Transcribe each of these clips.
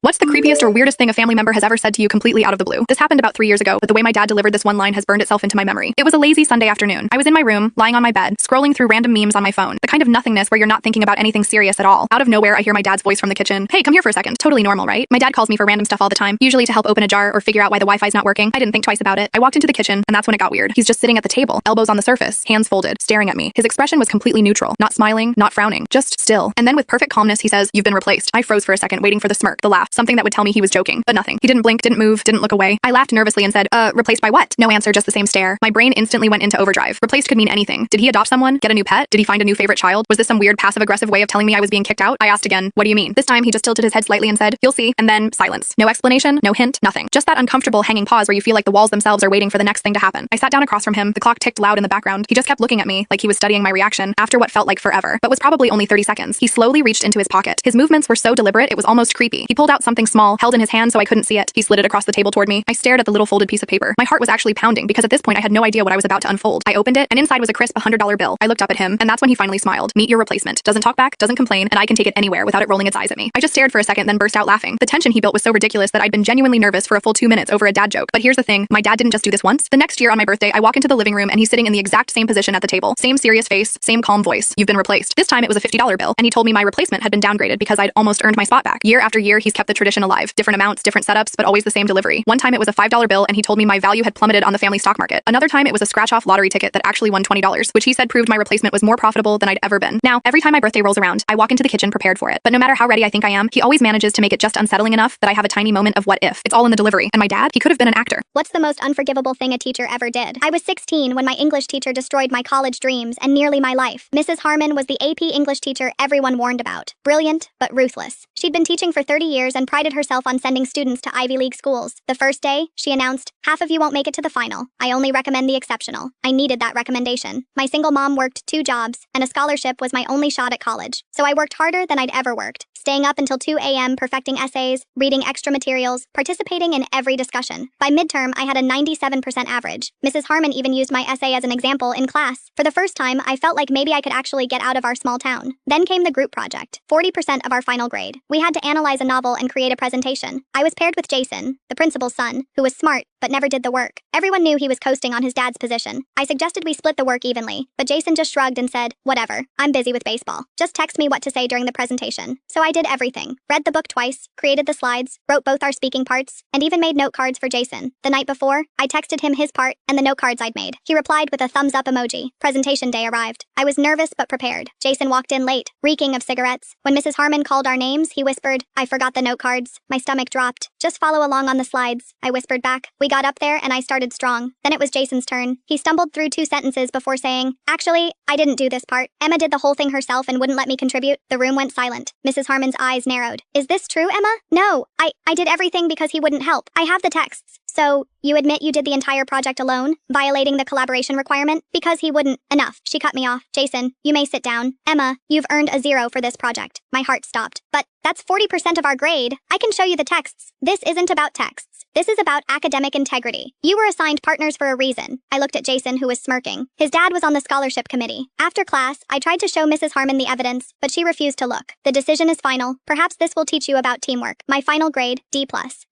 What's the creepiest or weirdest thing a family member has ever said to you completely out of the blue? This happened about 3 years ago, but the way my dad delivered this one line has burned itself into my memory. It was a lazy Sunday afternoon. I was in my room, lying on my bed, scrolling through random memes on my phone. The kind of nothingness where you're not thinking about anything serious at all. Out of nowhere, I hear my dad's voice from the kitchen. Hey, come here for a second. Totally normal, right? My dad calls me for random stuff all the time, usually to help open a jar or figure out why the Wi-Fi's not working. I didn't think twice about it. I walked into the kitchen, and that's when it got weird. He's just sitting at the table, elbows on the surface, hands folded, staring at me. His expression was completely neutral, not smiling, not frowning, just still. And then with perfect calmness, he says, "You've been replaced." I froze for a second, waiting for the smirk, the laugh, something that would tell me he was joking, but nothing. He didn't blink, didn't move, didn't look away. I laughed nervously and said, replaced by what? No answer, just the same stare. My brain instantly went into overdrive. Replaced could mean anything. Did he adopt someone? Get a new pet? Did he find a new favorite child? Was this some weird passive-aggressive way of telling me I was being kicked out? I asked again, what do you mean? This time, he just tilted his head slightly and said, "You'll see," and then silence. No explanation, no hint, nothing. Just that uncomfortable hanging pause where you feel like the walls themselves are waiting for the next thing to happen. I sat down across from him. The clock ticked loud in the background. He just kept looking at me like he was studying my reaction after what felt like forever, but was probably only 30 seconds. He slowly reached into his pocket. His movements were so deliberate, it was almost creepy. He pulled out something small, held in his hand so I couldn't see it. He slid it across the table toward me. I stared at the little folded piece of paper. My heart was actually pounding because at this point I had no idea what I was about to unfold. I opened it, and inside was a crisp $100 bill. I looked up at him, and that's when he finally smiled. Meet your replacement. Doesn't talk back, doesn't complain, and I can take it anywhere without it rolling its eyes at me. I just stared for a second, then burst out laughing. The tension he built was so ridiculous that I'd been genuinely nervous for a full 2 minutes over a dad joke. But here's the thing, my dad didn't just do this once. The next year on my birthday, I walk into the living room and he's sitting in the exact same position at the table. Same serious face, same calm voice. "You've been replaced." This time it was a $50 bill, and he told me my replacement had been downgraded because I'd almost earned my spot back. Year after year, he's kept the tradition alive. Different amounts, different setups, but always the same delivery. One time it was a $5 bill and he told me my value had plummeted on the family stock market. Another time it was a scratch-off lottery ticket that actually won $20, which he said proved my replacement was more profitable than I'd ever been. Now, every time my birthday rolls around, I walk into the kitchen prepared for it. But no matter how ready I think I am, he always manages to make it just unsettling enough that I have a tiny moment of what if. It's all in the delivery. And my dad, he could have been an actor. What's the most unforgivable thing a teacher ever did? I was 16 when my English teacher destroyed my college dreams and nearly my life. Mrs. Harmon was the AP English teacher everyone warned about. Brilliant, but ruthless. She'd been teaching for 30 years and prided herself on sending students to Ivy League schools. The first day, she announced, "Half of you won't make it to the final. I only recommend the exceptional." I needed that recommendation. My single mom worked 2 jobs, and a scholarship was my only shot at college. So I worked harder than I'd ever worked, staying up until 2 a.m. perfecting essays, reading extra materials, participating in every discussion. By midterm, I had a 97% average. Mrs. Harmon even used my essay as an example in class. For the first time, I felt like maybe I could actually get out of our small town. Then came the group project, 40% of our final grade. We had to analyze a novel and create a presentation. I was paired with Jason, the principal's son, who was smart, but never did the work. Everyone knew he was coasting on his dad's position. I suggested we split the work evenly, but Jason just shrugged and said, "Whatever, I'm busy with baseball. Just text me what to say during the presentation." So I did everything. Read the book twice, created the slides, wrote both our speaking parts, and even made note cards for Jason. The night before, I texted him his part and the note cards I'd made. He replied with a thumbs up emoji. Presentation day arrived. I was nervous but prepared. Jason walked in late, reeking of cigarettes. When Mrs. Harmon called our names, he whispered, "I forgot the note cards." My stomach dropped. "Just follow along on the slides," I whispered back. We got up there and I started strong. Then it was Jason's turn. He stumbled through 2 sentences before saying, "Actually, I didn't do this part. Emma did the whole thing herself and wouldn't let me contribute." The room went silent. Mrs. Harmon's eyes narrowed. "Is this true, Emma?" "No, I did everything because he wouldn't help. I have the texts." "So, you admit you did the entire project alone, violating the collaboration requirement? Because he wouldn't." "Enough," she cut me off. "Jason, you may sit down." "Emma, you've earned a 0 for this project." My heart stopped. "But that's 40% of our grade. I can show you the texts." "This isn't about texts. This is about academic integrity. You were assigned partners for a reason." I looked at Jason, who was smirking. His dad was on the scholarship committee. After class, I tried to show Mrs. Harmon the evidence, but she refused to look. "The decision is final. Perhaps this will teach you about teamwork." My final grade, D+.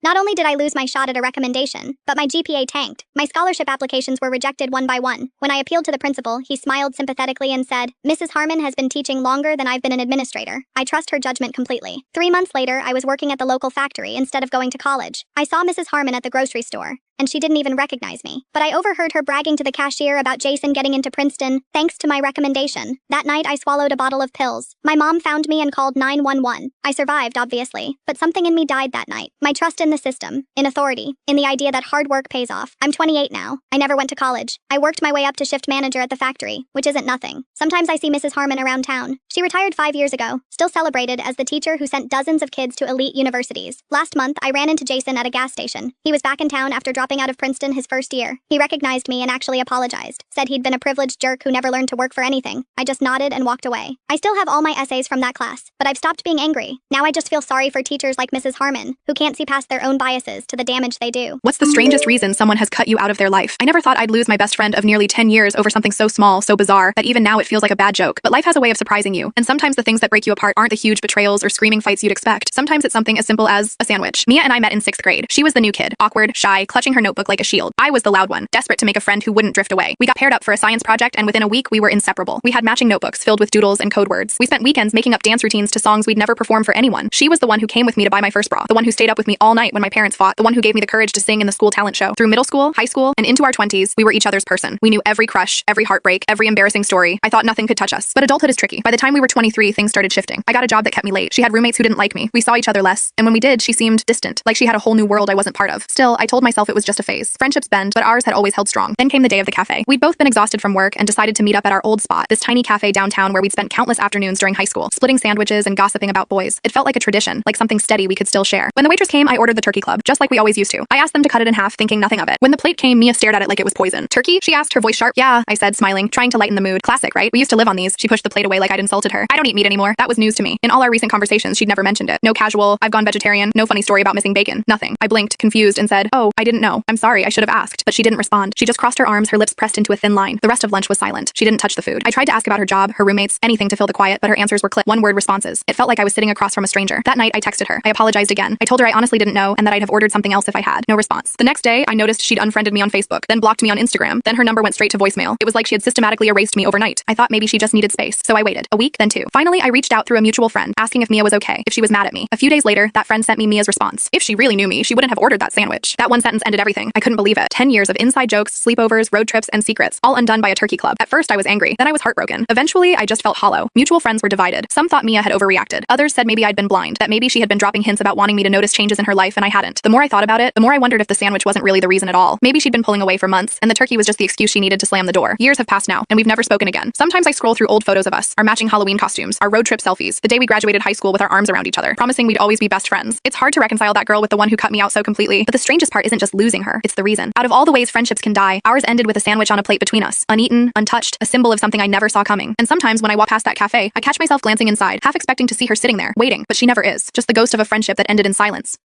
Not only did I lose my shot at a recommendation, but my GPA tanked. My scholarship applications were rejected one by one. When I appealed to the principal, he smiled sympathetically and said, "Mrs. Harmon has been teaching longer than I've been an administrator. I trust her judgment completely." 3 months later, I was working at the local factory instead of going to college. I saw Mrs. Harmon at the grocery store, and she didn't even recognize me. But I overheard her bragging to the cashier about Jason getting into Princeton, thanks to my recommendation. That night, I swallowed a bottle of pills. My mom found me and called 911. I survived, obviously, but something in me died that night. My trust in the system, in authority, in the idea that hard work pays off. I'm 28 now. I never went to college. I worked my way up to shift manager at the factory, which isn't nothing. Sometimes I see Mrs. Harmon around town. She retired 5 years ago, still celebrated as the teacher who sent dozens of kids to elite universities. Last month, I ran into Jason at a gas station. He was back in town after dropping out of Princeton his first year. He recognized me and actually apologized, said he'd been a privileged jerk who never learned to work for anything. I just nodded and walked away. I still have all my essays from that class, but I've stopped being angry. Now I just feel sorry for teachers like Mrs. Harmon, who can't see past their own biases to the damage they do. What's the strangest reason someone has cut you out of their life? I never thought I'd lose my best friend of nearly 10 years over something so small, so bizarre, that even now it feels like a bad joke. But life has a way of surprising you. you. And sometimes the things that break you apart aren't the huge betrayals or screaming fights you'd expect. Sometimes it's something as simple as a sandwich. Mia and I met in 6th grade. She was the new kid, awkward, shy, clutching her notebook like a shield. I was the loud one, desperate to make a friend who wouldn't drift away. We got paired up for a science project, and within a week, we were inseparable. We had matching notebooks filled with doodles and code words. We spent weekends making up dance routines to songs we'd never perform for anyone. She was the one who came with me to buy my first bra, the one who stayed up with me all night when my parents fought, the one who gave me the courage to sing in the school talent show. Through middle school, high school, and into our 20s, we were each other's person. We knew every crush, every heartbreak, every embarrassing story. I thought nothing could touch us. But adulthood is tricky. By the time we were 23, things started shifting. I got a job that kept me late. She had roommates who didn't like me. We saw each other less, and when we did, she seemed distant, like she had a whole new world I wasn't part of. Still, I told myself it was just a phase. Friendships bend, but ours had always held strong. Then came the day of the cafe. We'd both been exhausted from work and decided to meet up at our old spot, this tiny cafe downtown where we'd spent countless afternoons during high school, splitting sandwiches and gossiping about boys. It felt like a tradition, like something steady we could still share. When the waitress came, I ordered the turkey club, just like we always used to. I asked them to cut it in half, thinking nothing of it. When the plate came, Mia stared at it like it was poison. Turkey? She asked, her voice sharp. Yeah, I said, smiling, trying to lighten the mood. Classic, right? We used to live on these. She pushed the plate away like I'd insulted her. I don't eat meat anymore. That was news to me. In all our recent conversations, she'd never mentioned it. No casual, I've gone vegetarian, no funny story about missing bacon. Nothing. I blinked, confused, and said, oh, I didn't know. I'm sorry, I should have asked. But she didn't respond. She just crossed her arms, her lips pressed into a thin line. The rest of lunch was silent. She didn't touch the food. I tried to ask about her job, her roommates, anything to fill the quiet, but her answers were clipped one-word responses. It felt like I was sitting across from a stranger. That night, I texted her. I apologized again. I told her I honestly didn't know and that I'd have ordered something else if I had. No response. The next day, I noticed she'd unfriended me on Facebook, then blocked me on Instagram. Then her number went straight to voicemail. It was like she had systematically erased me overnight. I thought maybe she just needed space, so I waited. A week, then 2. Finally, I reached out through a mutual friend, asking if Mia was okay, if she was mad at me. A few days later, that friend sent me Mia's response. If she really knew me, she wouldn't have ordered that sandwich. That one sentence ended everything. I couldn't believe it. 10 years of inside jokes, sleepovers, road trips, and secrets, all undone by a turkey club. At first, I was angry. Then I was heartbroken. Eventually, I just felt hollow. Mutual friends were divided. Some thought Mia had overreacted. Others said maybe I'd been blind, that maybe she had been dropping hints about wanting me to notice changes in her life and I hadn't. The more I thought about it, the more I wondered if the sandwich wasn't really the reason at all. Maybe she'd been pulling away for months, and the turkey was just the excuse she needed to slam the door. Years have passed now, and we've never spoken again. Sometimes I scroll through old photos of us, our matching Halloween costumes, our road trip selfies, the day we graduated high school with our arms around each other, promising we'd always be best friends. It's hard to reconcile that girl with the one who cut me out so completely, but the strangest part isn't just losing her, it's the reason. Out of all the ways friendships can die, ours ended with a sandwich on a plate between us, uneaten, untouched, a symbol of something I never saw coming. And sometimes when I walk past that cafe, I catch myself glancing inside, half expecting to see her sitting there, waiting, but she never is, just the ghost of a friendship that ended in silence.